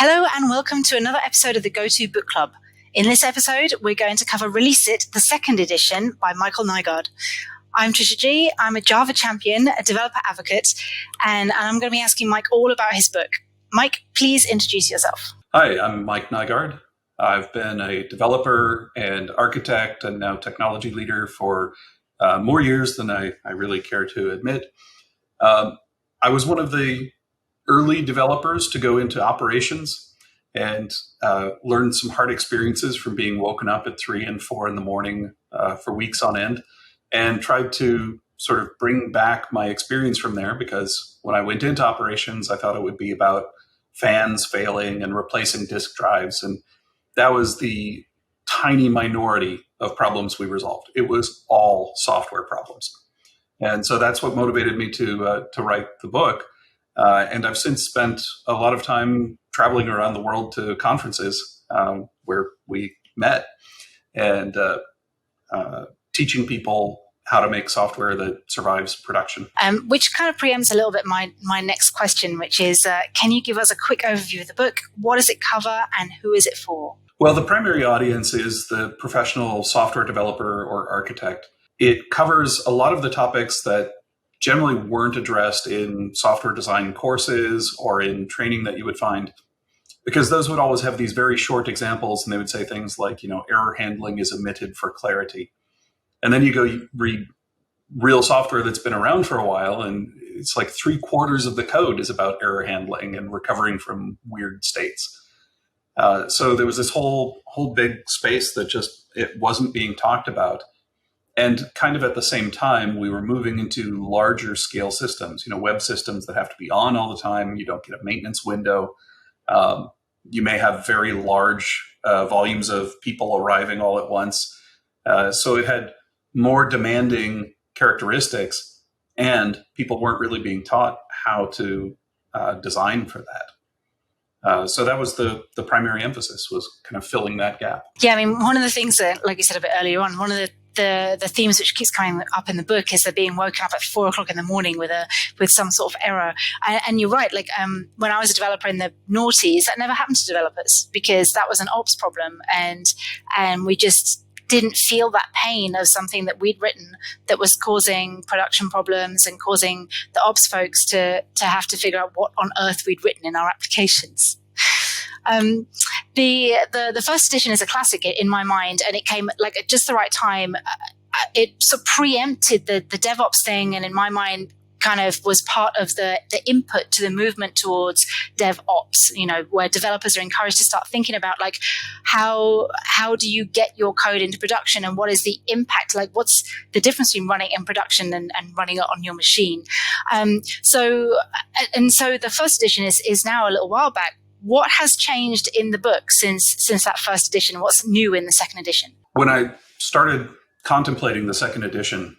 Hello and welcome to another episode of the GOTO Book Club. In this episode, we're going to cover Release It, the second edition by Michael Nygard. I'm Trisha Gee. I'm a Java champion, a developer advocate, and I'm going to be asking Mike all about his book. Mike, please introduce yourself. Hi, I'm Mike Nygard. I've been a developer and architect and now technology leader for more years than I really care to admit. I was one of the early developers to go into operations and learned some hard experiences from being woken up at 3 and 4 in the morning for weeks on end, and tried to sort of bring back my experience from there, because when I went into operations, I thought it would be about fans failing and replacing disk drives. And that was the tiny minority of problems we resolved. It was all software problems. And so that's what motivated me to write the book. And I've since spent a lot of time traveling around the world to conferences where we met and teaching people how to make software that survives production. Which kind of preempts a little bit my next question, which is, can you give us a quick overview of the book? What does it cover and who is it for? Well, the primary audience is the professional software developer or architect. It covers a lot of the topics that generally weren't addressed in software design courses or in training that you would find, because those would always have these very short examples, and they would say things like, error handling is omitted for clarity. And then you read real software that's been around for a while, and it's like 3/4 of the code is about error handling and recovering from weird states. So there was this whole big space that just, it wasn't being talked about. And kind of at the same time, we were moving into larger scale systems, web systems that have to be on all the time. You don't get a maintenance window. You may have very large volumes of people arriving all at once. So it had more demanding characteristics, and people weren't really being taught how to design for that. So that was the primary emphasis, was kind of filling that gap. Yeah, I mean, one of the things that, like you said a bit earlier on, one of the themes which keeps coming up in the book is they're being woken up at 4 o'clock in the morning with some sort of error. And you're right, when I was a developer in the noughties, that never happened to developers because that was an ops problem, and we just didn't feel that pain of something that we'd written that was causing production problems and causing the ops folks to have to figure out what on earth we'd written in our applications. The first edition is a classic in my mind, and it came at just the right time. It sort of preempted the DevOps thing, and in my mind kind of was part of the input to the movement towards DevOps, where developers are encouraged to start thinking about how do you get your code into production, and what is the impact, what's the difference between running in production and running it on your machine. So the first edition is now a little while back. What has changed in the book since that first edition? What's new in the second edition? When I started contemplating the second edition,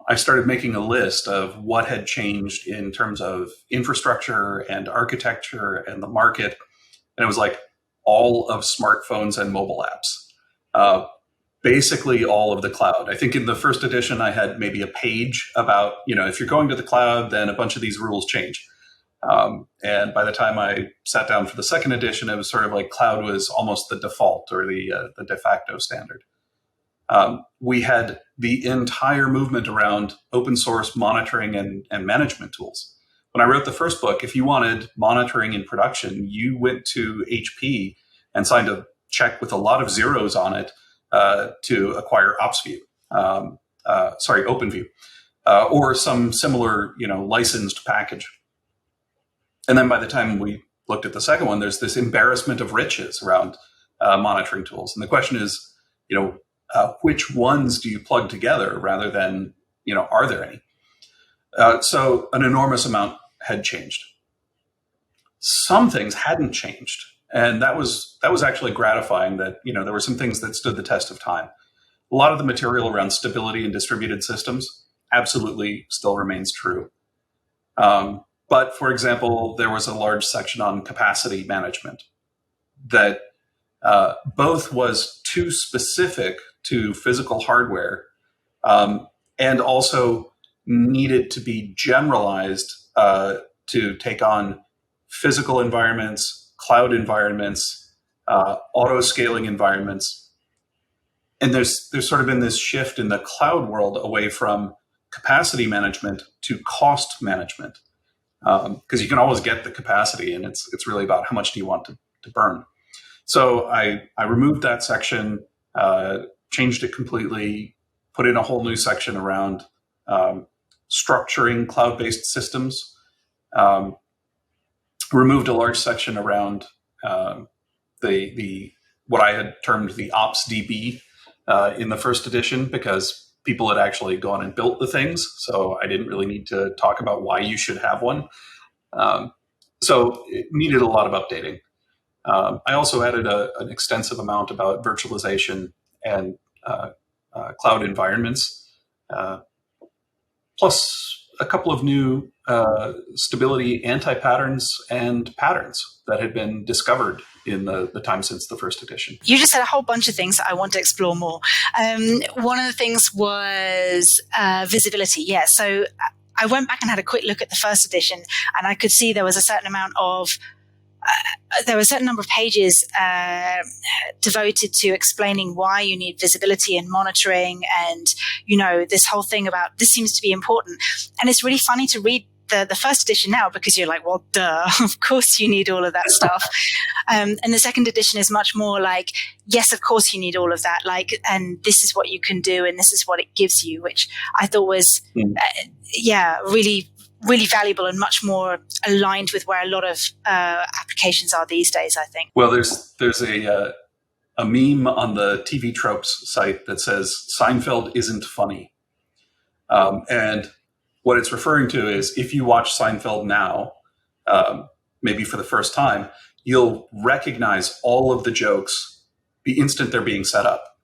I started making a list of what had changed in terms of infrastructure and architecture and the market. And it was like all of smartphones and mobile apps, basically all of the cloud. I think in the first edition, I had maybe a page about, if you're going to the cloud, then a bunch of these rules change. And by the time I sat down for the second edition, it was sort of like cloud was almost the default or the de facto standard. We had the entire movement around open source monitoring and management tools. When I wrote the first book, if you wanted monitoring in production, you went to HP and signed a check with a lot of zeros on it to acquire OpenView, or some similar, licensed package. And then by the time we looked at the second one, there's this embarrassment of riches around monitoring tools. And the question is, which ones do you plug together rather than, are there any? So an enormous amount had changed. Some things hadn't changed. And that was actually gratifying that, there were some things that stood the test of time. A lot of the material around stability and distributed systems absolutely still remains true. But for example, there was a large section on capacity management that both was too specific to physical hardware and also needed to be generalized to take on physical environments, cloud environments, auto-scaling environments. And there's sort of been this shift in the cloud world away from capacity management to cost management, because you can always get the capacity, and it's really about how much do you want to burn. So I removed that section, changed it completely, put in a whole new section around structuring cloud-based systems, removed a large section around the what I had termed the Ops DB in the first edition, because people had actually gone and built the things. So I didn't really need to talk about why you should have one. So it needed a lot of updating. I also added an extensive amount about virtualization and cloud environments, plus a couple of new stability anti-patterns and patterns that had been discovered in the time since the first edition. You just said a whole bunch of things that I want to explore more. One of the things was visibility. Yeah, so I went back and had a quick look at the first edition, and I could see there was a certain amount of there were a certain number of pages devoted to explaining why you need visibility and monitoring, and this whole thing about this seems to be important. And it's really funny to read the first edition now, because you're like, well, duh, of course you need all of that stuff. And the second edition is much more like, yes, of course you need all of that. Like, and this is what you can do, and this is what it gives you, which I thought was, really, really valuable and much more aligned with where a lot of applications are these days, I think. Well, there's a meme on the TV Tropes site that says Seinfeld isn't funny. And what it's referring to is, if you watch Seinfeld now, maybe for the first time, you'll recognize all of the jokes the instant they're being set up.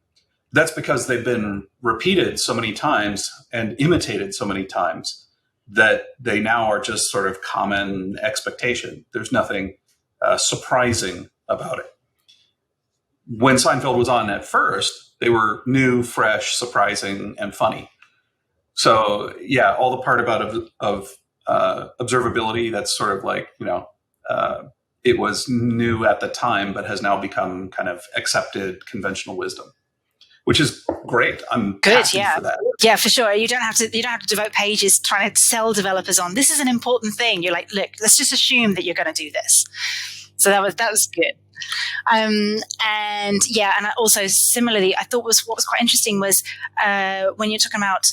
That's because they've been repeated so many times and imitated so many times that they now are just sort of common expectation. There's nothing surprising about it. When Seinfeld was on at first, they were new, fresh, surprising, and funny. So yeah, all the part about of observability, that's sort of like, it was new at the time, but has now become kind of accepted conventional wisdom, which is great. I'm good, happy for that. Yeah, for sure. You don't have to devote pages trying to sell developers on this is an important thing. You're like, look, let's just assume that you're going to do this. So that was good. And I also similarly, I thought what was quite interesting was when you're talking about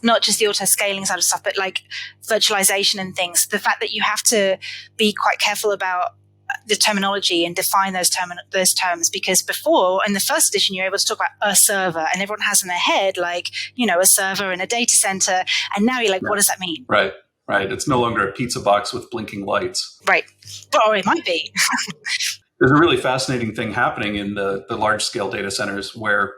not just the auto scaling side of stuff, but like virtualization and things, the fact that you have to be quite careful about the terminology and define those terms, because before in the first edition you're able to talk about a server, and everyone has in their head like a server in a data center, and now you're like, what does that mean? Right. It's no longer a pizza box with blinking lights. Right. Or it might be. There's a really fascinating thing happening in the large scale data centers where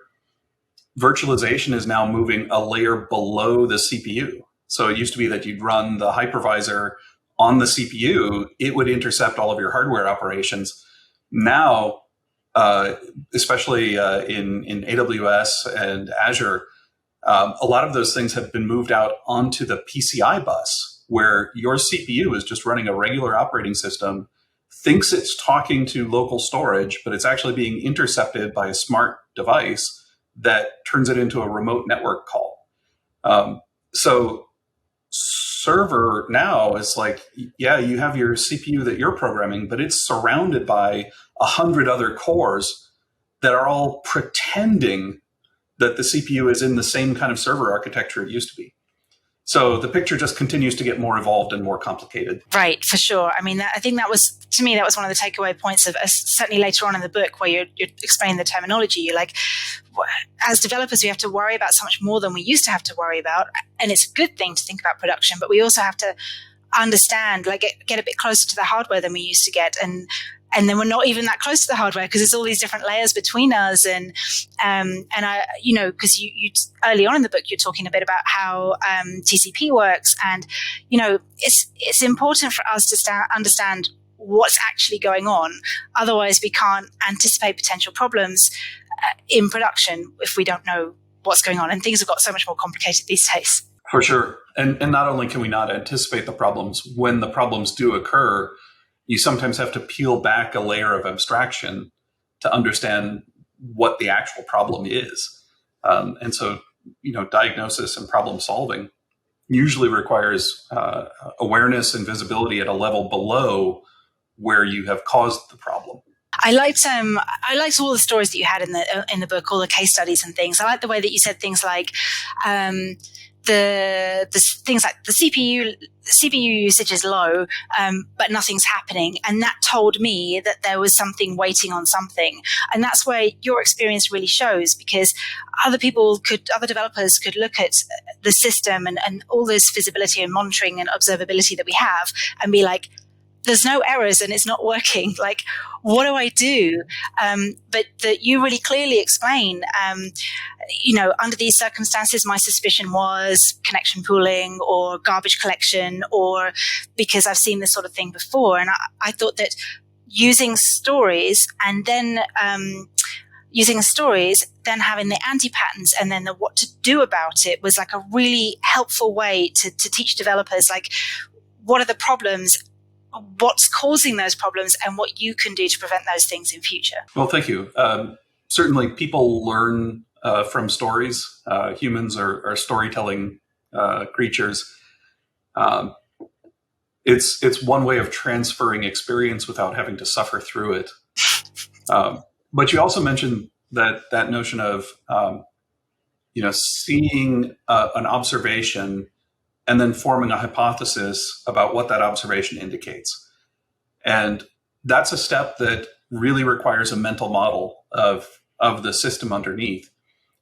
virtualization is now moving a layer below the CPU. So it used to be that you'd run the hypervisor on the CPU, it would intercept all of your hardware operations. Now, especially in AWS and Azure, a lot of those things have been moved out onto the PCI bus, where your CPU is just running a regular operating system, thinks it's talking to local storage, but it's actually being intercepted by a smart device that turns it into a remote network call. So server now is like, yeah, you have your CPU that you're programming, but it's surrounded by 100 other cores that are all pretending that the CPU is in the same kind of server architecture it used to be. So the picture just continues to get more evolved and more complicated. Right, for sure. I mean, I think that was, to me, that was one of the takeaway points of certainly later on in the book where you're explaining the terminology. You're like, as developers, we have to worry about so much more than we used to have to worry about. And it's a good thing to think about production, but we also have to understand, like get a bit closer to the hardware than we used to get. And then we're not even that close to the hardware because there's all these different layers between us. And I, because you early on in the book, you're talking a bit about how TCP works. And, it's important for us to understand what's actually going on. Otherwise, we can't anticipate potential problems in production if we don't know what's going on. And things have got so much more complicated these days. For sure. And not only can we not anticipate the problems, when the problems do occur, you sometimes have to peel back a layer of abstraction to understand what the actual problem is. And so, diagnosis and problem solving usually requires awareness and visibility at a level below where you have caused the problem. I liked all the stories that you had in the book, all the case studies and things. I like the way that you said things like the things like the CPU usage is low, but nothing's happening, and that told me that there was something waiting on something. And that's where your experience really shows, because other developers could look at the system and all this visibility and monitoring and observability that we have and be like, there's no errors and it's not working. Like, what do I do? But that you really clearly explain, under these circumstances, my suspicion was connection pooling or garbage collection, or because I've seen this sort of thing before. And I thought that using stories and then having the anti-patterns and then the what to do about it was like a really helpful way to teach developers, like, what are the problems, what's causing those problems, and what you can do to prevent those things in future. Well, thank you. Certainly people learn from stories. Humans are storytelling creatures. It's one way of transferring experience without having to suffer through it. But you also mentioned that notion of seeing an observation and then forming a hypothesis about what that observation indicates. And that's a step that really requires a mental model of the system underneath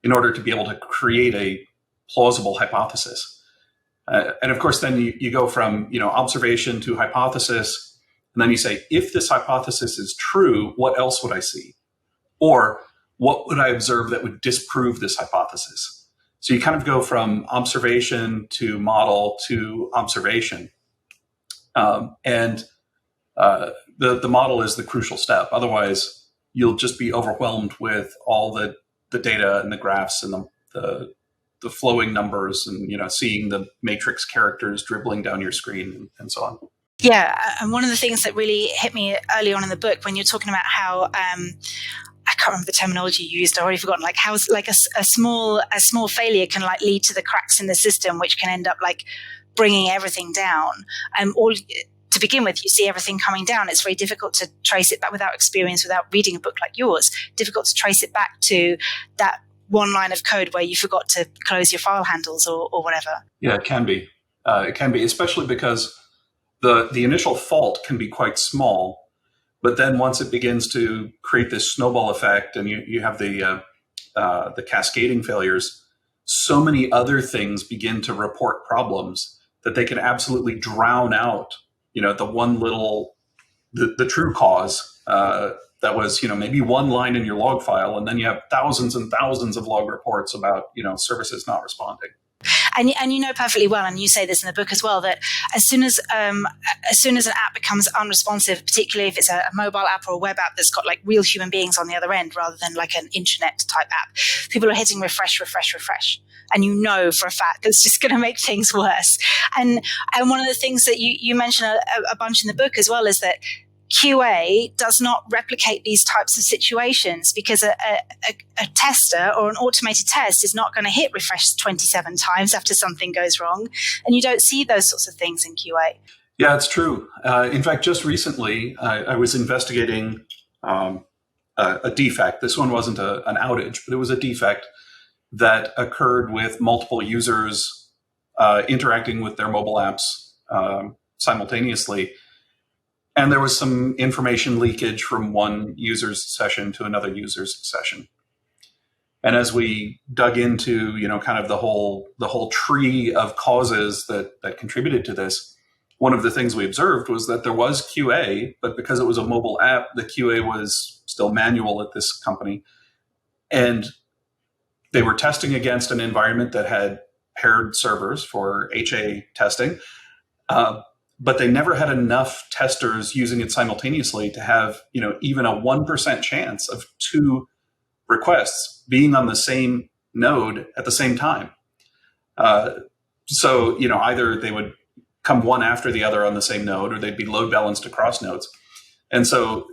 in order to be able to create a plausible hypothesis. And of course, then you go from observation to hypothesis, and then you say, if this hypothesis is true, what else would I see? Or what would I observe that would disprove this hypothesis? So you kind of go from observation to model to observation. And the model is the crucial step. Otherwise, you'll just be overwhelmed with all the data and the graphs and the flowing numbers and, seeing the matrix characters dribbling down your screen and so on. Yeah. And one of the things that really hit me early on in the book, when you're talking about how, I can't remember the terminology you used. I've already forgotten. Like how like a small failure can like lead to the cracks in the system, which can end up like bringing everything down. To begin with, you see everything coming down. It's very difficult to trace it back without experience, without reading a book like yours. Difficult to trace it back to that one line of code where you forgot to close your file handles or whatever. Yeah, it can be. It can be, especially because the initial fault can be quite small. But then once it begins to create this snowball effect and you have the cascading failures, so many other things begin to report problems that they can absolutely drown out, the one little, the true cause that was, maybe one line in your log file. And then you have thousands and thousands of log reports about, services not responding. And you know perfectly well, and you say this in the book as well, that as soon as an app becomes unresponsive, particularly if it's a mobile app or a web app that's got like real human beings on the other end rather than like an internet type app, people are hitting refresh. And you know for a fact it's just going to make things worse. And one of the things that you mention a bunch in the book as well is that QA does not replicate these types of situations, because a tester or an automated test is not going to hit refresh 27 times after something goes wrong. And you don't see those sorts of things in QA. Yeah, it's true. In fact, just recently, I was investigating a defect. This one wasn't an outage, but it was a defect that occurred with multiple users interacting with their mobile apps simultaneously. And there was some information leakage from one user's session to another user's session. And as we dug into, kind of the whole tree of causes that contributed to this, one of the things we observed was that there was QA, but because it was a mobile app, the QA was still manual at this company. And they were testing against an environment that had paired servers for HA testing. But they never had enough testers using it simultaneously to have, even a 1% chance of two requests being on the same node at the same time. So, either they would come one after the other on the same node, or they'd be load balanced across nodes. And so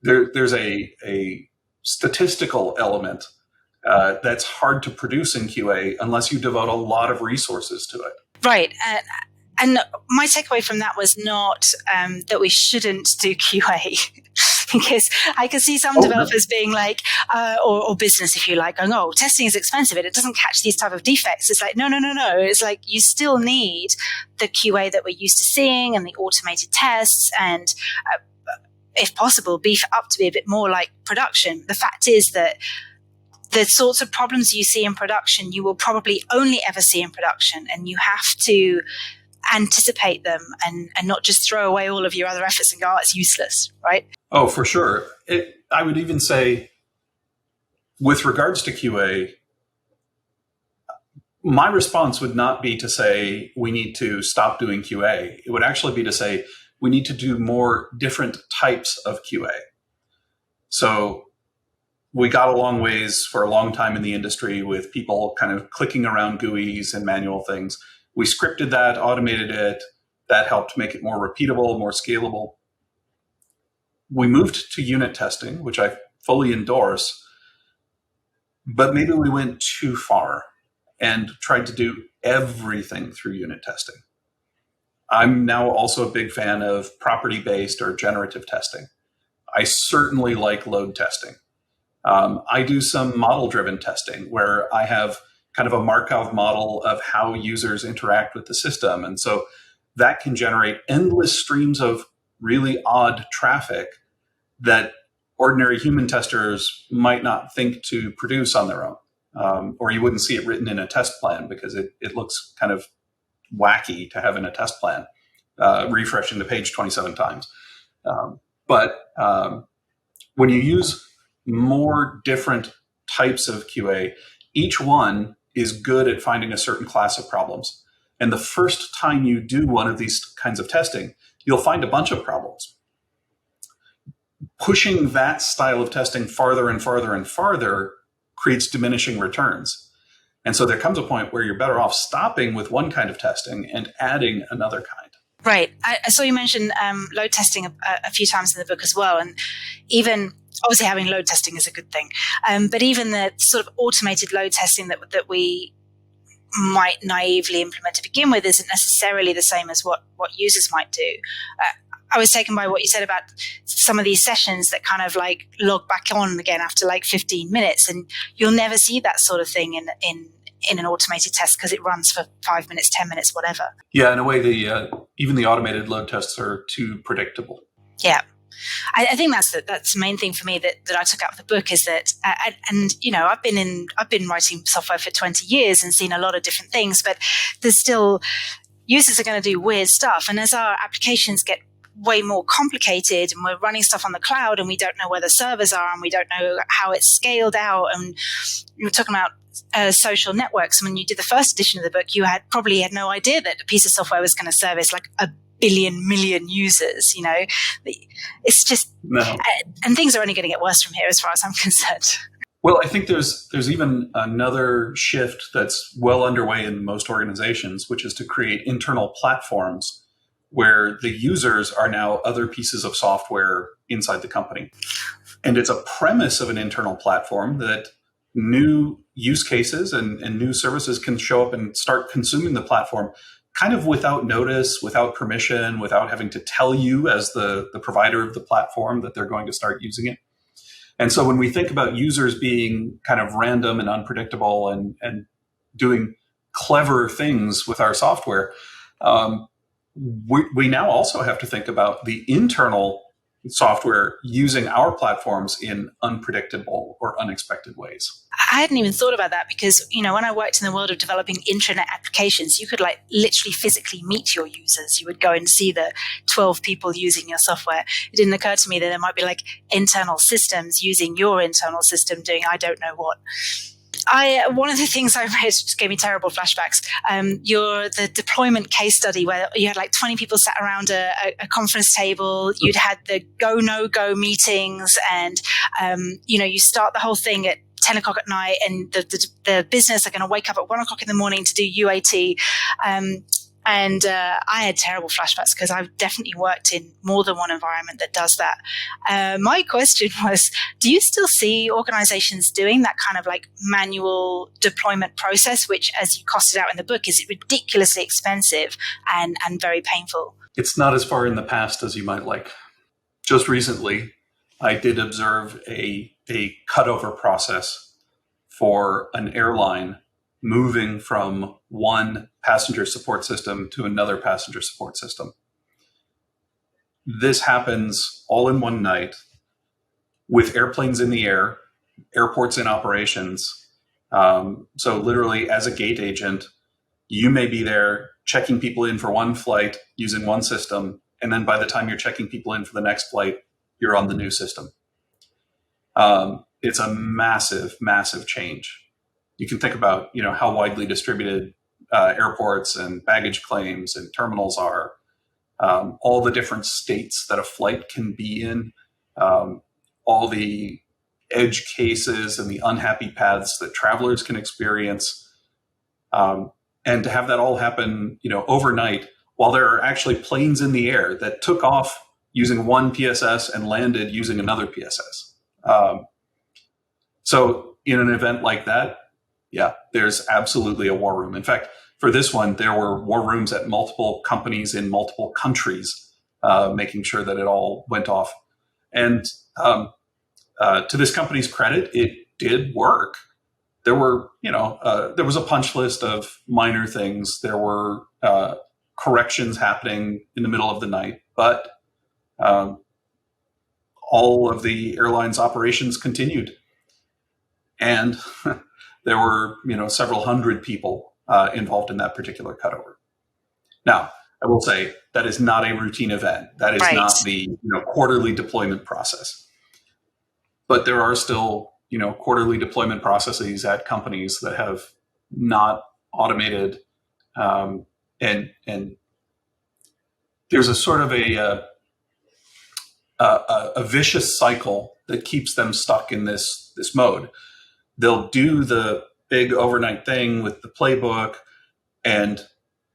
there's a statistical element that's hard to produce in QA unless you devote a lot of resources to it. Right. And my takeaway from that was not that we shouldn't do QA, because I can see some developers being like, or business, if you like, going, oh, testing is expensive and it doesn't catch these type of defects. It's like, no. It's like you still need the QA that we're used to seeing and the automated tests and, if possible, beef up to be a bit more like production. The fact is that the sorts of problems you see in production, you will probably only ever see in production, and you have to anticipate them and not just throw away all of your other efforts and go, oh, it's useless, right? Oh, for sure. I would even say, with regards to QA, my response would not be to say we need to stop doing QA. It would actually be to say we need to do more different types of QA. So we got a long ways for a long time in the industry with people kind of clicking around GUIs and manual things. We scripted that, automated it. That helped make it more repeatable, more scalable. We moved to unit testing, which I fully endorse, but maybe we went too far and tried to do everything through unit testing. I'm now also a big fan of property-based or generative testing. I certainly like load testing. I do some model-driven testing where I have kind of a Markov model of how users interact with the system. And so that can generate endless streams of really odd traffic that ordinary human testers might not think to produce on their own. Or you wouldn't see it written in a test plan because it looks kind of wacky to have in a test plan, refreshing the page 27 times. But when you use more different types of QA, each one is good at finding a certain class of problems. And the first time you do one of these kinds of testing, you'll find a bunch of problems. Pushing that style of testing farther and farther and farther creates diminishing returns. And so there comes a point where you're better off stopping with one kind of testing and adding another kind. Right. I saw you mention load testing a few times in the book as well. And even obviously having load testing is a good thing. But even the sort of automated load testing that we might naively implement to begin with isn't necessarily the same as what users might do. I was taken by what you said about some of these sessions that kind of like log back on again after like 15 minutes. And you'll never see that sort of thing in an automated test because it runs for 5 minutes, 10 minutes, whatever. Yeah, in a way, even the automated load tests are too predictable. Yeah. I think that's the main thing for me that I took out of the book is that, and you know, I've been writing software for 20 years and seen a lot of different things, but there's still users are going to do weird stuff. And as our applications get way more complicated and we're running stuff on the cloud and we don't know where the servers are and we don't know how it's scaled out, and you were talking about social networks. When you did the first edition of the book, you probably had no idea that a piece of software was going to service like a million users. You know, it's just no. And things are only going to get worse from here as far as I'm concerned. Well, I think there's even another shift that's well underway in most organizations, which is to create internal platforms where the users are now other pieces of software inside the company. And it's a premise of an internal platform that new use cases and new services can show up and start consuming the platform kind of without notice, without permission, without having to tell you as the provider of the platform that they're going to start using it. And so when we think about users being kind of random and unpredictable and doing clever things with our software, we now also have to think about the internal software using our platforms in unpredictable or unexpected ways. I hadn't even thought about that because, you know, when I worked in the world of developing intranet applications, you could like literally physically meet your users. You would go and see the 12 people using your software. It didn't occur to me that there might be like internal systems using your internal system doing I don't know what. One of the things I read just gave me terrible flashbacks. The deployment case study where you had like 20 people sat around a conference table. You'd had the go, no go meetings and, you know, you start the whole thing at 10 o'clock at night and the business are going to wake up at 1 o'clock in the morning to do UAT. And I had terrible flashbacks because I've definitely worked in more than one environment that does that. My question was, do you still see organizations doing that kind of like manual deployment process, which, as you costed out in the book, is ridiculously expensive and very painful? It's not as far in the past as you might like. Just recently, I did observe a cutover process for an airline moving from one passenger support system to another passenger support system. This happens all in one night with airplanes in the air, airports in operations. So literally, as a gate agent, you may be there checking people in for one flight using one system, and then by the time you're checking people in for the next flight, you're on the new system. It's a massive, massive change. You can think about, how widely distributed airports and baggage claims and terminals are, all the different states that a flight can be in, all the edge cases and the unhappy paths that travelers can experience. And to have that all happen, overnight, while there are actually planes in the air that took off using one PSS and landed using another PSS. So in an event like that, yeah, there's absolutely a war room. In fact, for this one, there were war rooms at multiple companies in multiple countries, making sure that it all went off. And to this company's credit, it did work. There were, there was a punch list of minor things. There were corrections happening in the middle of the night, but all of the airline's operations continued. And there were, several hundred people involved in that particular cutover. Now, I will say that is not a routine event. That is Right. not the quarterly deployment process. But there are still quarterly deployment processes at companies that have not automated, and there's a sort of a vicious cycle that keeps them stuck in this mode. They'll do the big overnight thing with the playbook, and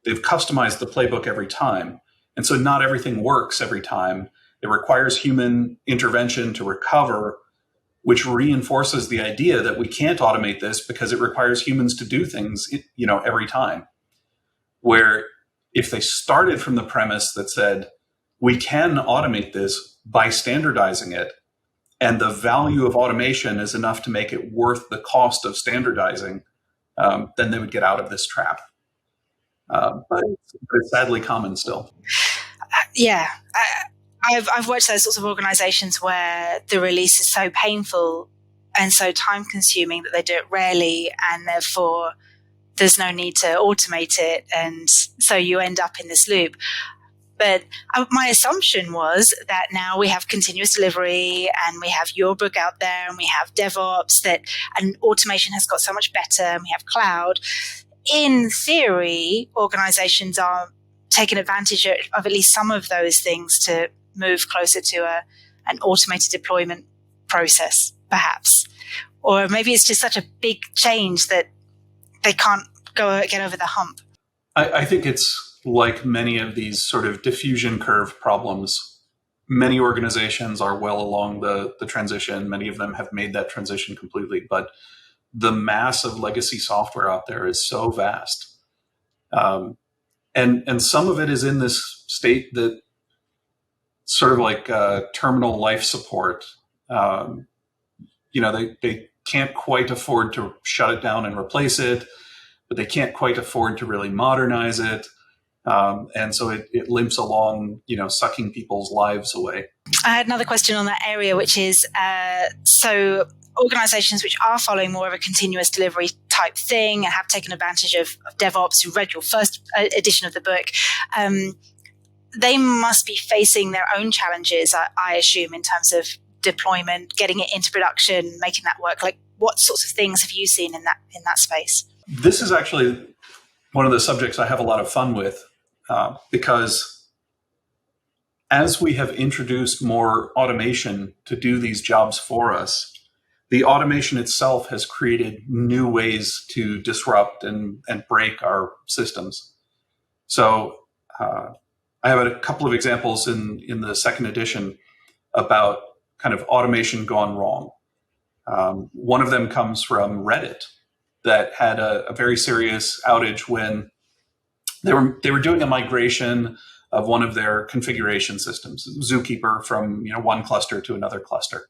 they've customized the playbook every time. And so not everything works every time. It requires human intervention to recover, which reinforces the idea that we can't automate this because it requires humans to do things, every time. Where if they started from the premise that said, we can automate this by standardizing it, and the value of automation is enough to make it worth the cost of standardizing, then they would get out of this trap. But it's sadly common still. Yeah. I've watched those sorts of organizations where the release is so painful and so time consuming that they do it rarely, and therefore there's no need to automate it. And so you end up in this loop. But my assumption was that now we have continuous delivery and we have your book out there and we have DevOps, and automation has got so much better, and we have cloud. In theory, organizations are taking advantage of at least some of those things to move closer to an automated deployment process, perhaps. Or maybe it's just such a big change that they can't get over the hump. I think it's like many of these sort of diffusion curve problems. Many organizations are well along the transition. Many of them have made that transition completely, but the mass of legacy software out there is so vast. And some of it is in this state that sort of like terminal life support. They can't quite afford to shut it down and replace it, but they can't quite afford to really modernize it. And so it limps along, sucking people's lives away. I had another question on that area, which is, so organizations which are following more of a continuous delivery type thing and have taken advantage of DevOps, who read your first edition of the book, they must be facing their own challenges, I assume, in terms of deployment, getting it into production, making that work. Like, what sorts of things have you seen in that space? This is actually one of the subjects I have a lot of fun with, because as we have introduced more automation to do these jobs for us, the automation itself has created new ways to disrupt and break our systems. So I have a couple of examples in the second edition about kind of automation gone wrong. One of them comes from Reddit that had a very serious outage when they were doing a migration of one of their configuration systems, Zookeeper, from one cluster to another cluster.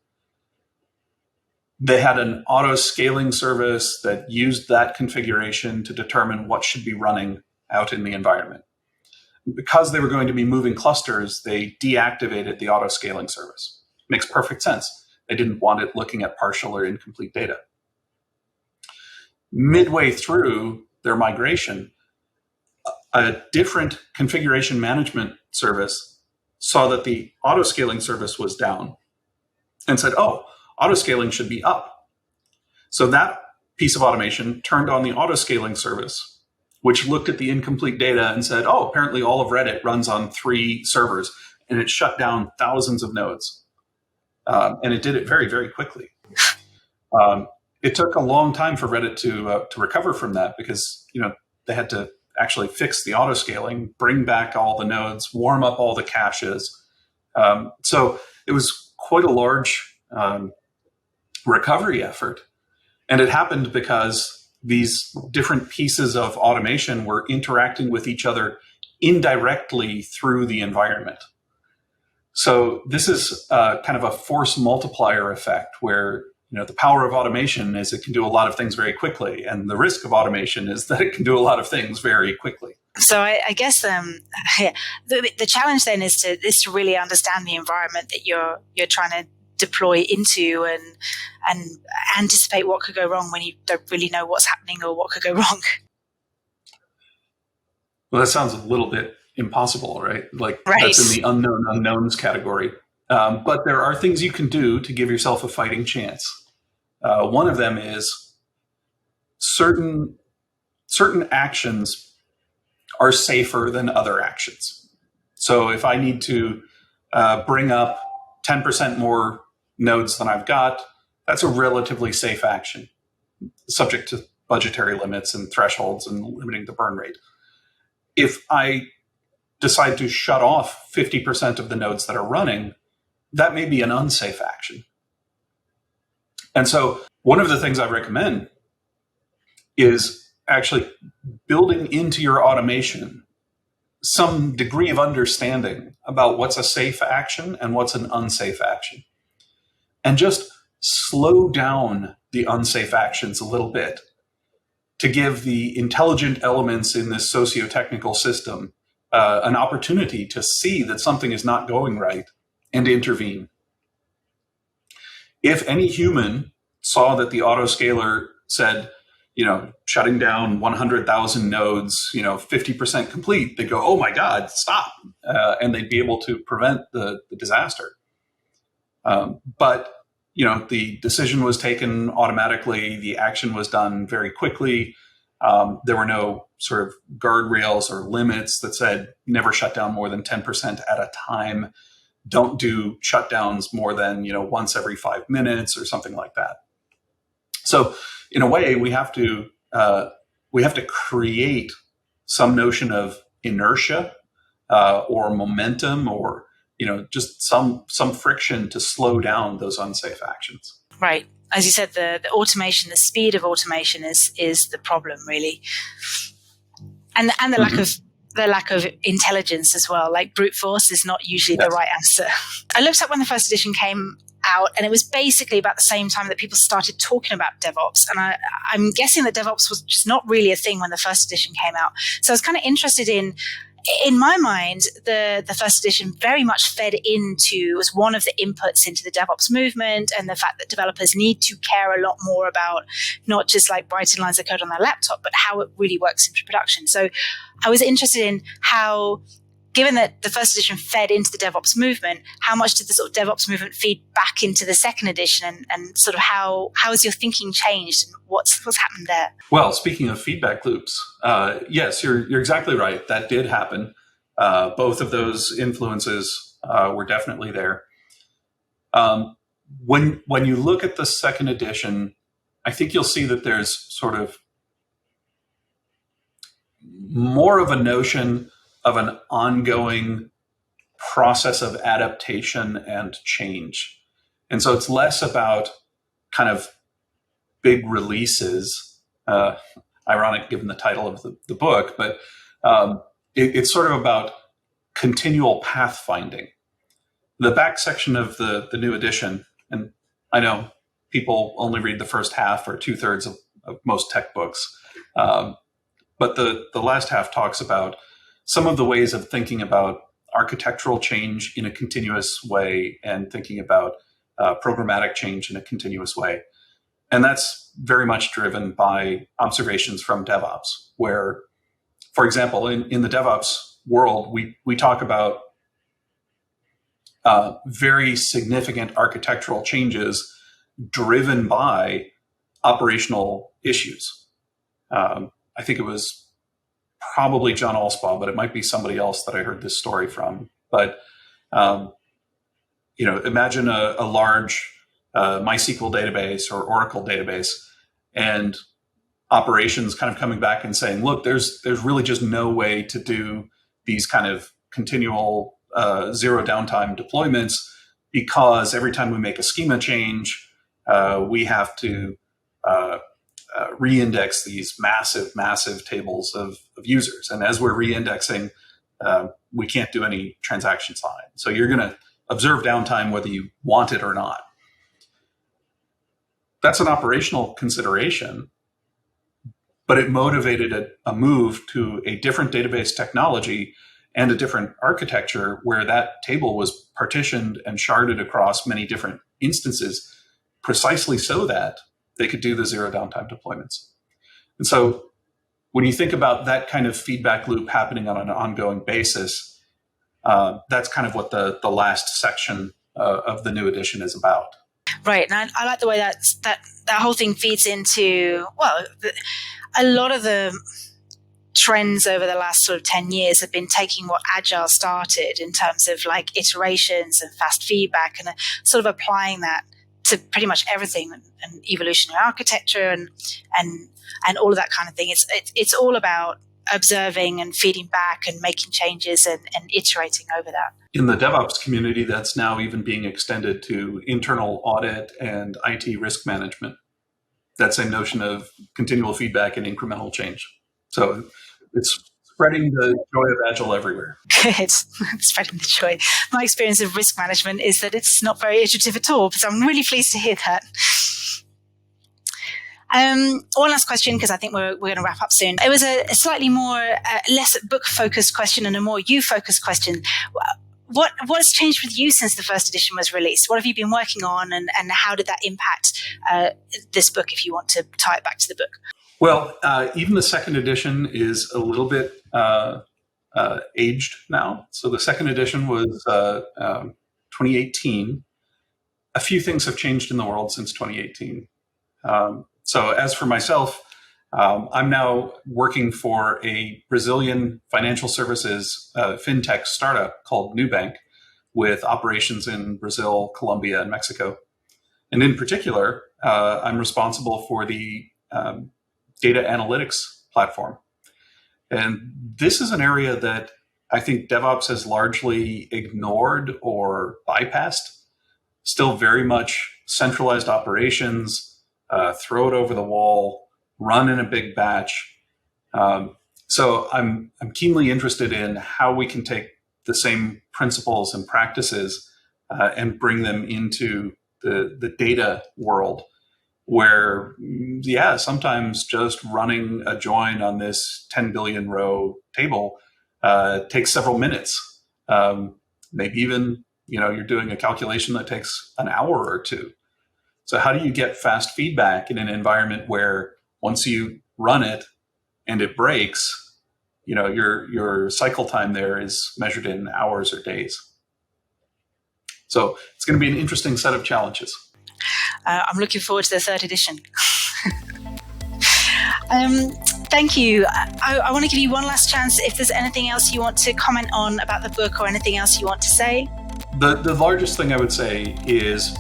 They had an auto scaling service that used that configuration to determine what should be running out in the environment. Because they were going to be moving clusters, they deactivated the auto scaling service. Makes perfect sense. They didn't want it looking at partial or incomplete data. Midway through their migration, a different configuration management service saw that the auto scaling service was down and said, oh, auto scaling should be up. So that piece of automation turned on the auto scaling service, which looked at the incomplete data and said, oh, apparently all of Reddit runs on 3 servers, and it shut down thousands of nodes. And it did it very, very quickly. It took a long time for Reddit to recover from that because they had to actually fix the auto scaling, bring back all the nodes, warm up all the caches. So it was quite a large recovery effort. And it happened because these different pieces of automation were interacting with each other indirectly through the environment. So this is kind of a force multiplier effect where the power of automation is it can do a lot of things very quickly, and the risk of automation is that it can do a lot of things very quickly. So I guess the challenge then is to really understand the environment that you're trying to deploy into and anticipate what could go wrong when you don't really know what's happening or what could go wrong. Well, that sounds a little bit impossible, right? Like right. That's in the unknown unknowns category. But there are things you can do to give yourself a fighting chance. One of them is certain actions are safer than other actions. So if I need to bring up 10% more nodes than I've got, that's a relatively safe action, subject to budgetary limits and thresholds and limiting the burn rate. If I decide to shut off 50% of the nodes that are running, that may be an unsafe action. And so one of the things I recommend is actually building into your automation some degree of understanding about what's a safe action and what's an unsafe action. And just slow down the unsafe actions a little bit to give the intelligent elements in this socio-technical system an opportunity to see that something is not going right and intervene. If any human saw that the autoscaler said, shutting down 100,000 nodes, 50% complete, they'd go, oh my God, stop. And they'd be able to prevent the disaster. But the decision was taken automatically. The action was done very quickly. There were no sort of guardrails or limits that said never shut down more than 10% at a time. Don't do shutdowns more than once every 5 minutes or something like that. So in a way, we have to create some notion of inertia or momentum or just some friction to slow down those unsafe actions. Right. As you said, the automation, the speed of automation is the problem, really, and the lack of intelligence as well. Like brute force is not usually the right answer. I looked up when the first edition came out, and it was basically about the same time that people started talking about DevOps. And I'm guessing that DevOps was just not really a thing when the first edition came out. So I was kind of interested in my mind, the first edition very much fed into, was one of the inputs into the DevOps movement, and the fact that developers need to care a lot more about not just like writing lines of code on their laptop, but how it really works into production. So I was interested in how, given that the first edition fed into the DevOps movement, how much did the sort of DevOps movement feed back into the second edition, and sort of how has your thinking changed, and what's happened there? Well, speaking of feedback loops, yes, you're exactly right. That did happen. Both of those influences were definitely there. When you look at the second edition, I think you'll see that there's sort of more of a notion of an ongoing process of adaptation and change. And so it's less about kind of big releases, ironic given the title of the book, but it's sort of about continual pathfinding. The back section of the new edition, and I know people only read the first half or 2/3 of most tech books, but the last half talks about some of the ways of thinking about architectural change in a continuous way and thinking about programmatic change in a continuous way. And that's very much driven by observations from DevOps, where, for example, in the DevOps world, we talk about very significant architectural changes driven by operational issues. I think it was probably John Allspaw, but it might be somebody else that I heard this story from. But imagine a large MySQL database or Oracle database, and operations kind of coming back and saying, look, there's really just no way to do these kind of continual zero downtime deployments, because every time we make a schema change, we have to re-index these massive tables of users. And as we're re-indexing, we can't do any transactions on it. So you're going to observe downtime whether you want it or not. That's an operational consideration, but it motivated a move to a different database technology and a different architecture where that table was partitioned and sharded across many different instances, precisely so that they could do the zero downtime deployments. And so when you think about that kind of feedback loop happening on an ongoing basis, that's kind of what the last section of the new edition is about. Right. And I like the way that whole thing feeds into, a lot of the trends over the last sort of 10 years have been taking what Agile started in terms of like iterations and fast feedback and sort of applying that to pretty much everything, and evolutionary architecture and all of that kind of thing. It's all about observing and feeding back and making changes and iterating over that. In the DevOps community, that's now even being extended to internal audit and IT risk management. That same notion of continual feedback and incremental change. So it's spreading the joy of Agile everywhere. It's spreading the joy. My experience of risk management is that it's not very iterative at all, so I'm really pleased to hear that. One last question, because I think we're going to wrap up soon. It was a slightly more, less book-focused question and a more you-focused question. What has changed with you since the first edition was released? What have you been working on, and how did that impact this book, if you want to tie it back to the book? Well, even the second edition is a little bit aged now. So the second edition was 2018. A few things have changed in the world since 2018. So as for myself, I'm now working for a Brazilian financial services fintech startup called Nubank, with operations in Brazil, Colombia, and Mexico. And in particular, I'm responsible for the data analytics platform. And this is an area that I think DevOps has largely ignored or bypassed. Still very much centralized operations, throw it over the wall, run in a big batch. So I'm keenly interested in how we can take the same principles and practices and bring them into the data world, where, sometimes just running a join on this 10 billion row table takes several minutes. Maybe even, you're doing a calculation that takes an hour or two. So how do you get fast feedback in an environment where once you run it and it breaks, your cycle time there is measured in hours or days? So it's going to be an interesting set of challenges. I'm looking forward to the third edition. Thank you. I want to give you one last chance if there's anything else you want to comment on about the book or anything else you want to say. The largest thing I would say is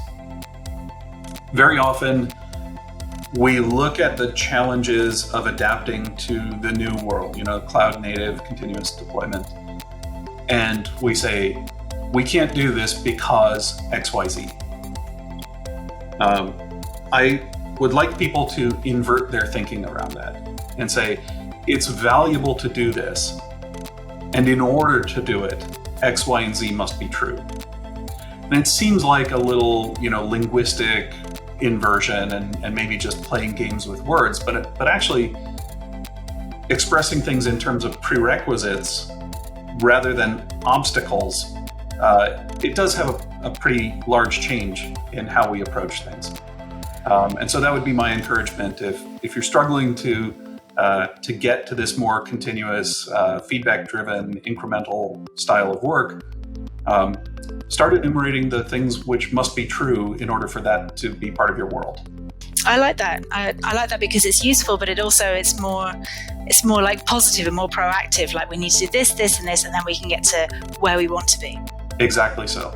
very often we look at the challenges of adapting to the new world, cloud native continuous deployment. And we say, we can't do this because XYZ. I would like people to invert their thinking around that and say, it's valuable to do this. And in order to do it, X, Y, and Z must be true. And it seems like a little, linguistic inversion and maybe just playing games with words, but actually expressing things in terms of prerequisites rather than obstacles, it does have a pretty large change in how we approach things. And so that would be my encouragement. If you're struggling to get to this more continuous, feedback-driven, incremental style of work, start enumerating the things which must be true in order for that to be part of your world. I like that. I like that because it's useful, but it's more like positive and more proactive. Like we need to do this, this, and this, and then we can get to where we want to be. Exactly so.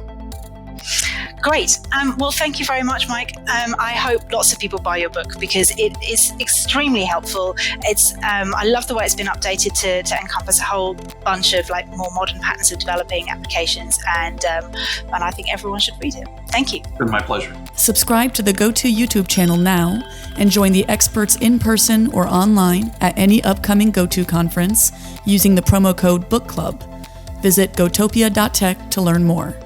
Great. Well, thank you very much, Mike. I hope lots of people buy your book because it is extremely helpful. I love the way it's been updated to encompass a whole bunch of like more modern patterns of developing applications, and I think everyone should read it. Thank you. It's been my pleasure. Subscribe to the GOTO YouTube channel now and join the experts in person or online at any upcoming GOTO conference using the promo code Book Club. Visit gotopia.tech to learn more.